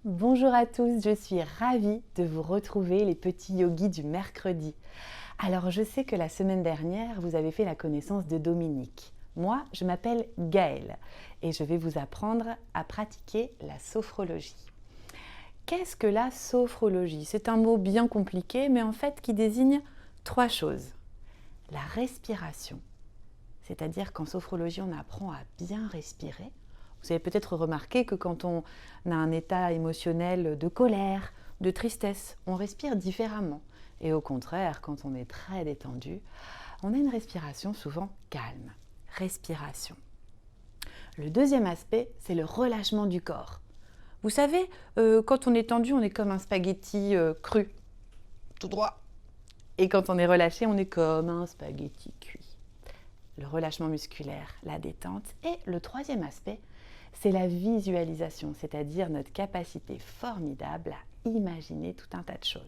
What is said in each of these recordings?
Bonjour à tous, je suis ravie de vous retrouver les petits yogis du mercredi. Alors je sais que la semaine dernière, vous avez fait la connaissance de Dominique. Moi, je m'appelle Gaëlle et je vais vous apprendre à pratiquer la sophrologie. Qu'est-ce que la sophrologie? C'est un mot bien compliqué, mais en fait qui désigne trois choses. La respiration, c'est-à-dire qu'en sophrologie, on apprend à bien respirer. Vous avez peut-être remarqué que quand on a un état émotionnel de colère, de tristesse, on respire différemment. Et au contraire, quand on est très détendu, on a une respiration souvent calme. Respiration. Le deuxième aspect, c'est le relâchement du corps. Vous savez, quand on est tendu, on est comme un spaghetti cru, tout droit. Et quand on est relâché, on est comme un spaghetti cuit. Le relâchement musculaire, la détente. Et le troisième aspect, c'est la visualisation, c'est-à-dire notre capacité formidable à imaginer tout un tas de choses.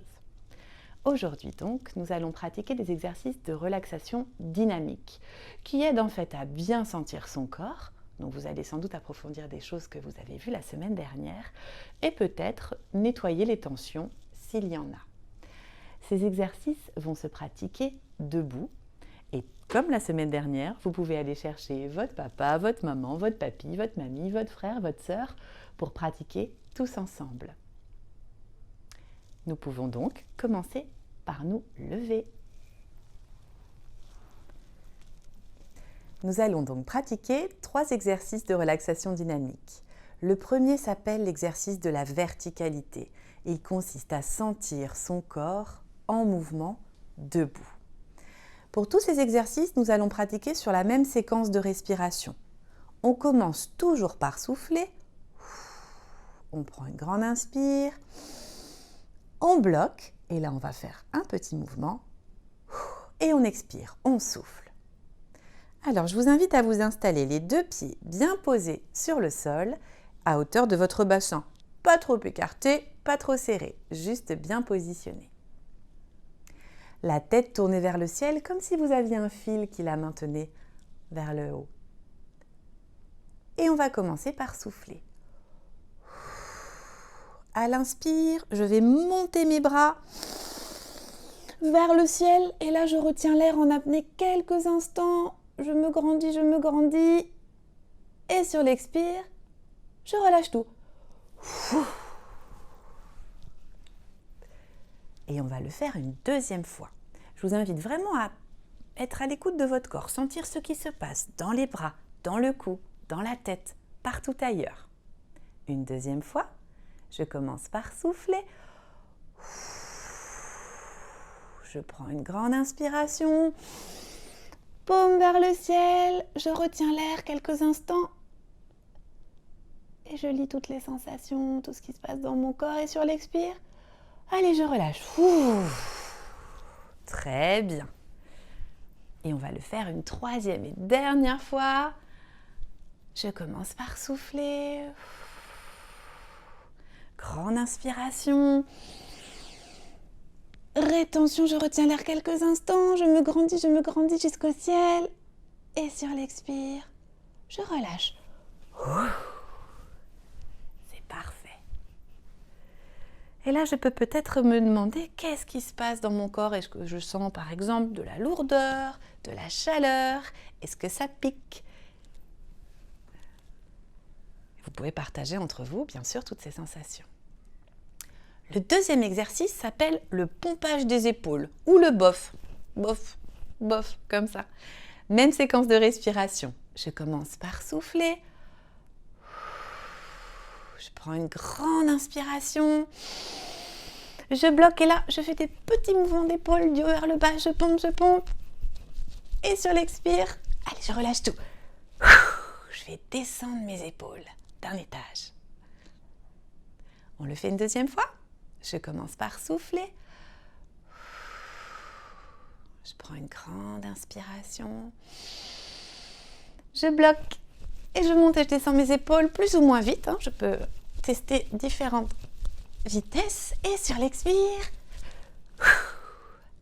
Aujourd'hui donc, nous allons pratiquer des exercices de relaxation dynamique qui aident en fait à bien sentir son corps. Donc vous allez sans doute approfondir des choses que vous avez vues la semaine dernière et peut-être nettoyer les tensions s'il y en a. Ces exercices vont se pratiquer debout. Et comme la semaine dernière, vous pouvez aller chercher votre papa, votre maman, votre papy, votre mamie, votre frère, votre sœur pour pratiquer tous ensemble. Nous pouvons donc commencer par nous lever. Nous allons donc pratiquer 3 exercices de relaxation dynamique. Le premier s'appelle l'exercice de la verticalité. Il consiste à sentir son corps en mouvement debout. Pour tous ces exercices, nous allons pratiquer sur la même séquence de respiration. On commence toujours par souffler. On prend une grande inspire. On bloque. Et là, on va faire un petit mouvement. Et on expire. On souffle. Alors, je vous invite à vous installer les 2 pieds bien posés sur le sol, à hauteur de votre bassin. Pas trop écarté, pas trop serré. Juste bien positionné. La tête tournée vers le ciel comme si vous aviez un fil qui la maintenait vers le haut. Et on va commencer par souffler. À l'inspire, je vais monter mes bras vers le ciel et là je retiens l'air en apnée quelques instants. Je me grandis. Et sur l'expire, je relâche tout. Et on va le faire une deuxième fois. Je vous invite vraiment à être à l'écoute de votre corps, sentir ce qui se passe dans les bras, dans le cou, dans la tête, partout ailleurs. Une deuxième fois, je commence par souffler. Je prends une grande inspiration, paume vers le ciel, je retiens l'air quelques instants et je lis toutes les sensations, tout ce qui se passe dans mon corps et sur l'expire. Allez, je relâche. Très bien. Et on va le faire une troisième et dernière fois. Je commence par souffler. Grande inspiration. Rétention, je retiens l'air quelques instants. Je me grandis jusqu'au ciel. Et sur l'expire, je relâche. C'est parfait. Et là, je peux peut-être me demander qu'est-ce qui se passe dans mon corps. Est-ce que je sens par exemple de la lourdeur, de la chaleur? Est-ce que ça pique? Vous pouvez partager entre vous, bien sûr, toutes ces sensations. Le deuxième exercice s'appelle le pompage des épaules ou le bof. Bof, bof, comme ça. Même séquence de respiration. Je commence par souffler. Je prends une grande inspiration. Je bloque et là, je fais des petits mouvements d'épaule du haut vers le bas. Je pompe. Et sur l'expire, allez, je relâche tout. Je vais descendre mes épaules d'un étage. On le fait une deuxième fois. Je commence par souffler. Je prends une grande inspiration. Je bloque et je monte et je descends mes épaules plus ou moins vite. Je peux tester différentes vitesses. Et sur l'expire,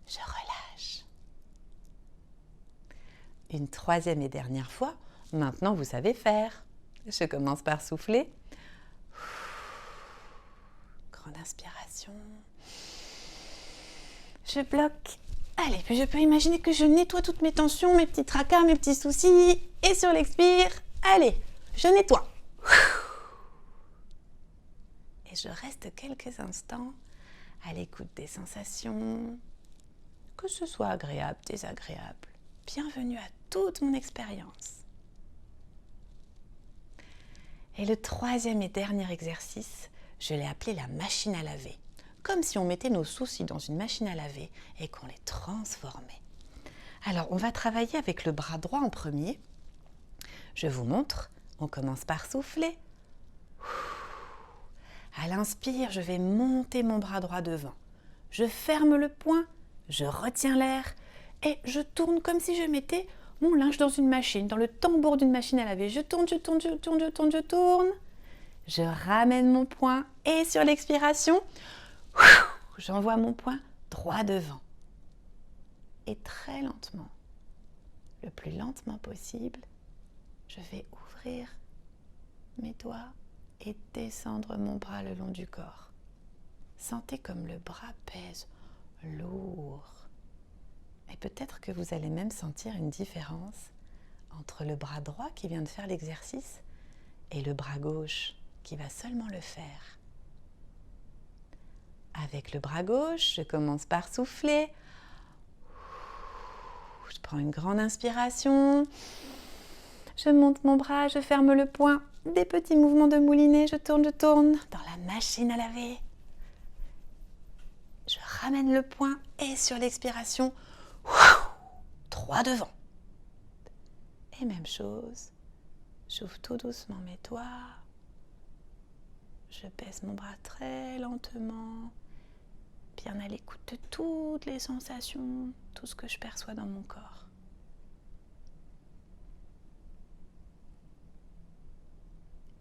je relâche. Une troisième et dernière fois. Maintenant, vous savez faire. Je commence par souffler. grande inspiration. Je bloque. Allez, puis je peux imaginer que je nettoie toutes mes tensions, mes petits tracas, mes petits soucis. Et sur l'expire, allez, je nettoie. Et je reste quelques instants à l'écoute des sensations, que ce soit agréable, désagréable. Bienvenue à toute mon expérience. Et le troisième et dernier exercice, je l'ai appelé la machine à laver. Comme si on mettait nos soucis dans une machine à laver et qu'on les transformait. Alors, on va travailler avec le bras droit en premier. Je vous montre, on commence par souffler. À l'inspire, je vais monter mon bras droit devant. Je ferme le poing, je retiens l'air et je tourne comme si je mettais mon linge dans une machine, dans le tambour d'une machine à laver. Je tourne, je tourne, je tourne, je tourne, je tourne. Je ramène mon poing et sur l'expiration, j'envoie mon poing droit devant. Et très lentement, le plus lentement possible, je vais ouvrir mes doigts et descendre mon bras le long du corps. Sentez comme le bras pèse lourd. Et peut-être que vous allez même sentir une différence entre le bras droit qui vient de faire l'exercice et le bras gauche qui va seulement le faire. Avec le bras gauche, je commence par souffler. Je prends une grande inspiration. Je monte mon bras, je ferme le poing. Des petits mouvements de moulinet, je tourne dans la machine à laver. Je ramène le poing et sur l'expiration, droit devant. Et même chose, j'ouvre tout doucement mes doigts. Je baisse mon bras très lentement, bien à l'écoute de toutes les sensations, tout ce que je perçois dans mon corps.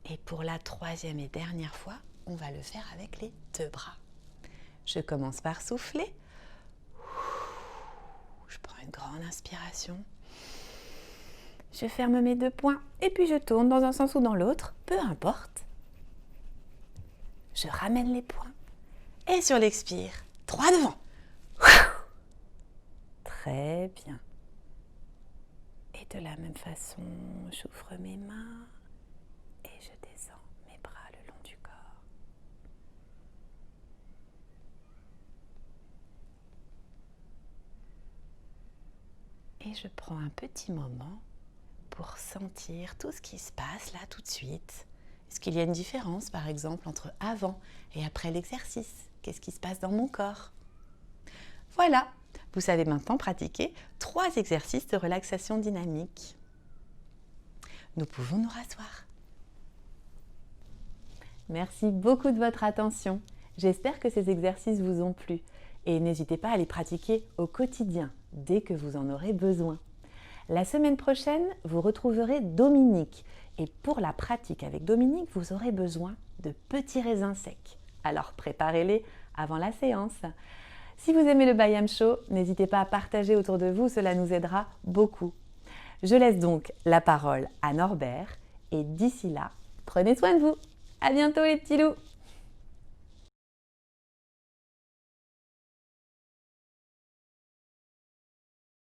Et pour la troisième et dernière fois, on va le faire avec les deux bras. Je commence par souffler. Je prends une grande inspiration. Je ferme mes deux poings et puis je tourne dans un sens ou dans l'autre, peu importe. Je ramène les poings et sur l'expire, droit devant. Très bien. Et de la même façon, j'ouvre mes mains et je descends mes bras le long du corps. Et je prends un petit moment pour sentir tout ce qui se passe là tout de suite. Est-ce qu'il y a une différence, par exemple, entre avant et après l'exercice? Qu'est-ce qui se passe dans mon corps? Voilà, vous savez maintenant pratiquer 3 exercices de relaxation dynamique. Nous pouvons nous rasseoir. Merci beaucoup de votre attention. J'espère que ces exercices vous ont plu. Et n'hésitez pas à les pratiquer au quotidien, dès que vous en aurez besoin. La semaine prochaine, vous retrouverez Dominique. Et pour la pratique avec Dominique, vous aurez besoin de petits raisins secs. Alors préparez-les avant la séance. Si vous aimez le Bayam Show, n'hésitez pas à partager autour de vous, cela nous aidera beaucoup. Je laisse donc la parole à Norbert et d'ici là, prenez soin de vous. À bientôt les petits loups.